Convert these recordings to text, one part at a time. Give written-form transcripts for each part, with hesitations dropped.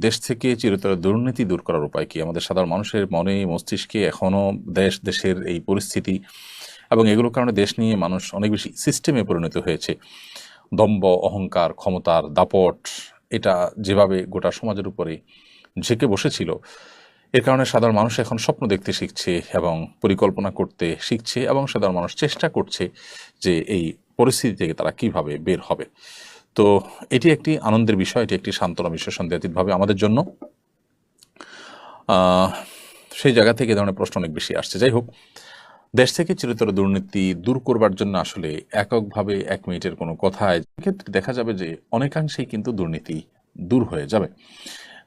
দেশ থেকে চিরতরে দুর্নীতি দূর করার উপায় কি? আমাদের সাধারণ মানুষের মনে মস্তিষ্কে এখনও দেশের এই পরিস্থিতি এবং এগুলোর কারণে দেশ নিয়ে মানুষ অনেক বেশি সিস্টেমে পরিণত হয়েছে। দম্ভ, অহংকার, ক্ষমতার দাপট এটা যেভাবে গোটা সমাজের উপরে ঝেঁকে বসেছিল, এর কারণে সাধারণ মানুষ এখন স্বপ্ন দেখতে শিখছে এবং পরিকল্পনা করতে শিখছে এবং সাধারণ মানুষ চেষ্টা করছে যে এই পরিস্থিতি থেকে তারা কিভাবে বের হবে। তো এটি একটি আনন্দের বিষয়, এটি একটি সান্ত্বনা বিষয় সন্দেহাতীতভাবে আমাদের জন্য। সেই জায়গা থেকে এ ধরনের প্রশ্ন অনেক বেশি আসছে। যাই হোক, দেশ থেকে চিরতর দুর্নীতি দূর করবার জন্য আসলে এককভাবে 1 মিনিটের কোনো কথায় ক্ষেত্রে দেখা যাবে যে অনেকাংশেই কিন্তু দুর্নীতি দূর হয়ে যাবে।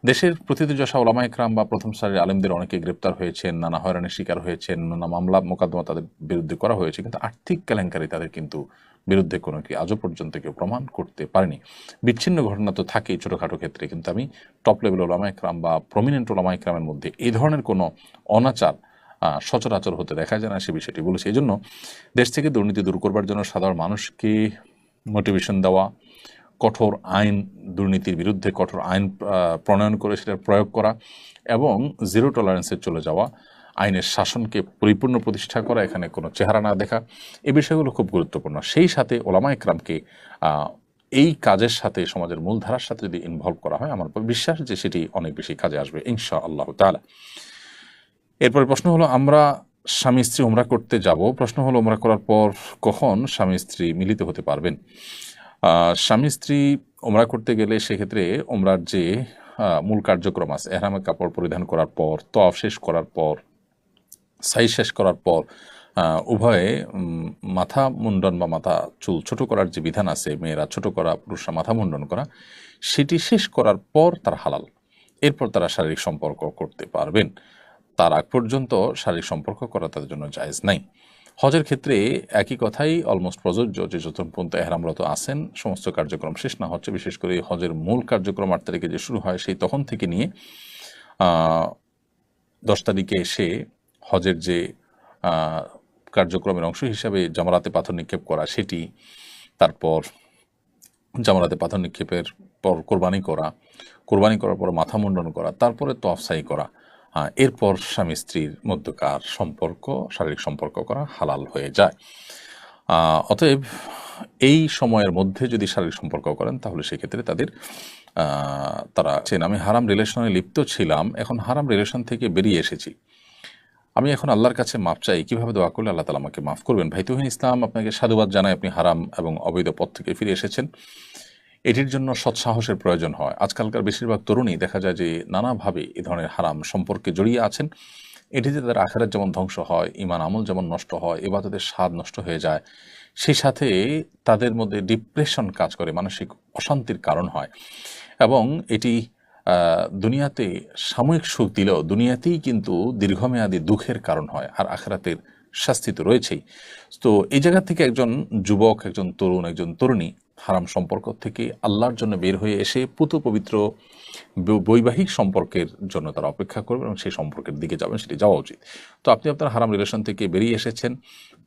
দেশের প্রথিতযশা ওলামা একরাম বা প্রথম সারির আলেমদের অনেকে গ্রেপ্তার হয়েছেন, নানা হয়রানির শিকার হয়েছেন, নানা মামলা মোকদ্দমা তাদের বিরুদ্ধে করা হয়েছে, কিন্তু আর্থিক কেলেঙ্কারি তাদের কিন্তু বিরুদ্ধে কোনো কি আজও পর্যন্ত কেউ প্রমাণ করতে পারেনি। বিচ্ছিন্ন ঘটনা তো থাকেই ছোটোখাটো ক্ষেত্রে, কিন্তু আমি টপ লেভেল ওলামা একরাম বা প্রমিনেন্ট ওলামা একরামের মধ্যে এই ধরনের কোনো অনাচার সচরাচর হতে দেখা যায় না, সে বিষয়টি বলেছে। এই জন্য দেশ থেকে দুর্নীতি দূর করবার জন্য সাধারণ মানুষকে মোটিভেশন দেওয়া, কঠোর আইন, দুর্নীতির বিরুদ্ধে কঠোর আইন প্রণয়ন করে সেটার প্রয়োগ করা এবং জিরো টলারেন্সে চলে যাওয়া, আইনের শাসনকে পরিপূর্ণ প্রতিষ্ঠা করা, এখানে কোনো চেহারা না দেখা, এই বিষয়গুলো খুব গুরুত্বপূর্ণ। সেই সাথে ওলামা একরামকে এই কাজের সাথে সমাজের মূলধারার সাথে যদি ইনভলভ করা হয়, আমার বিশ্বাস যে সেটি অনেক বেশি কাজে আসবে ইনশাআল্লাহ তাআলা। এরপরে প্রশ্ন হলো, আমরা স্বামী স্ত্রী উমরা করতে যাব। প্রশ্ন হলো, উমরা করার পর কখন স্বামী স্ত্রী মিলিত হতে পারবেন? স্বামী স্ত্রী উমরা করতে গেলে সেক্ষেত্রে উমরার যে মূল কার্যক্রম আছে, এহরামের কাপড় পরিধান করার পর, তওয়াফ শেষ করার পর, সাই শেষ করার পর উভয়ে মাথা মুন্ডন বা মাথা চুল ছোট করার যে বিধান আছে, মেয়েরা ছোট করা, পুরুষরা মাথা মুন্ডন করা, সেটি শেষ করার পর তারা হালাল। এরপর তারা শারীরিক সম্পর্ক করতে পারবেন। তার আগ পর্যন্ত শারীরিক সম্পর্ক করা তাদের জন্য জায়েজ নাই। হজের ক্ষেত্রে একই কথাই অলমোস্ট প্রযোজ্য, যে যতক্ষণ পর্যন্ত এহরামরত আছেন সমস্ত কার্যক্রম শেষ না হচ্ছে, বিশেষ করে হজের মূল কার্যক্রম 8 তারিখে যে শুরু হয়, সেই তখন থেকে নিয়ে 10 তারিখে এসে হজের যে কার্যক্রমের অংশ হিসাবে জামারাতে পাথর নিক্ষেপ করা, সেটি, তারপর জামারাতে পাথর নিক্ষেপের পর কোরবানি করার পর মাথা মুন্ডন করা, তারপরে তওয়াফ সাই করা, এরপর স্বামী স্ত্রীর মধ্যকার সম্পর্ক, শারীরিক সম্পর্ক করা হালাল হয়ে যায়। অতএব এই সময়ের মধ্যে যদি শারীরিক সম্পর্ক করেন তাহলে সেক্ষেত্রে তারা আমি হারাম রিলেশনে লিপ্ত ছিলাম, এখন হারাম রিলেশন থেকে বেরিয়ে এসেছি, আমি এখন আল্লাহর কাছে মাপ চাই, কীভাবে দোয়া করলে আল্লাহ তাআলা আমাকে মাফ করবেন? ভাই তুহিন ইসলাম, আপনাকে সাধুবাদ জানাই, আপনি হারাম এবং অবৈধ পথ থেকে ফিরে এসেছেন। এটির জন্য সৎসাহসের প্রয়োজন হয়। আজকালকার বেশিরভাগ তরুণী দেখা যায় যে নানাভাবে এই ধরনের হারাম সম্পর্কে জড়িয়ে আছেন। এটিতে তাদের আখিরাত যেমন ধ্বংস হয়, ঈমান আমল যেমন নষ্ট হয়, ইবাদতের স্বাদ নষ্ট হয়ে যায়, সেই সাথে তাদের মধ্যে ডিপ্রেশন কাজ করে, মানসিক অশান্তির কারণ হয় এবং এটি দুনিয়াতে সাময়িক সুখ দিলেও দুনিয়াতেই কিন্তু দীর্ঘমেয়াদী দুঃখের কারণ হয়, আর আখিরাতের শাস্তি তো রয়েছেই। তো এই জায়গা থেকে একজন যুবক, একজন তরুণ, একজন তরুণী হারাম সম্পর্ক থেকে আল্লাহর জন্য বের হয়ে এসে পুত পবিত্র বৈবাহিক সম্পর্কের জন্য তারা অপেক্ষা করবেন এবং সেই সম্পর্কের দিকে যাবেন, সেটি যাওয়া উচিত। তো আপনি আপনার হারাম রিলেশন থেকে বেরিয়ে এসেছেন,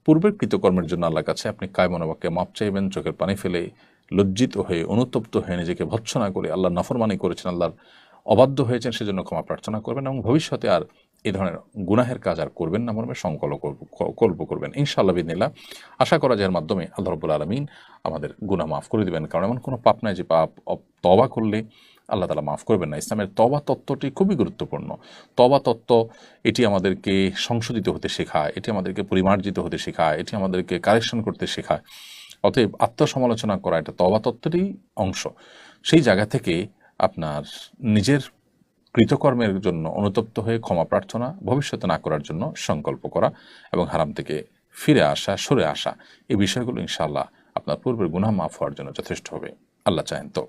পূর্বের কৃতকর্মের জন্য আল্লাহর কাছে আপনি কায়মনোবাক্যে মাপ চাইবেন, চোখের পানি ফেলে, লজ্জিত হয়ে, অনুতপ্ত হয়ে, নিজেকে ভৎসনা করে, আল্লাহর নাফরমানি করেছেন, আল্লাহর অবাধ্য হয়েছেন, সেজন্য ক্ষমা প্রার্থনা করবেন এবং ভবিষ্যতে আর এই ধরনের গুনাহের কাজ আর করবেন না, মর্মে সংকল্প করবেন ইনশাআল্লাহ বিদিনিল্লাহ। আশা করা যায় এর মাধ্যমে আল্লাহ রাব্বুল আলামিন আমাদের গুনাহ মাফ করে দিবেন, কারণ এমন কোনো পাপ নাই যে পাপ তওবা করলে আল্লাহ তাআলা মাফ করবেন না। ইসলামের তওবা তত্ত্বটি খুবই গুরুত্বপূর্ণ। তওবা তত্ত্ব এটি আমাদেরকে সংশোধিত হতে শেখায়, এটি আমাদেরকে পরিমার্জিত হতে শেখায়, এটি আমাদেরকে কারেকশন করতে শেখায়। অতএব আত্মসমালোচনা করা এটা তওবা তত্ত্বেরই অংশ। সেই জায়গা থেকে আপনার নিজের কৃতকর্মের জন্য অনুতপ্ত হয়ে ক্ষমা প্রার্থনা, ভবিষ্যতে না করার জন্য সংকল্প করা এবং হারাম থেকে ফিরে আসা, সরে আসা, এই বিষয়গুলো ইনশাআল্লাহ আপনার পূর্বের গুনাহ মাফ হওয়ার জন্য যথেষ্ট হবে, আল্লাহ চাহেন তো।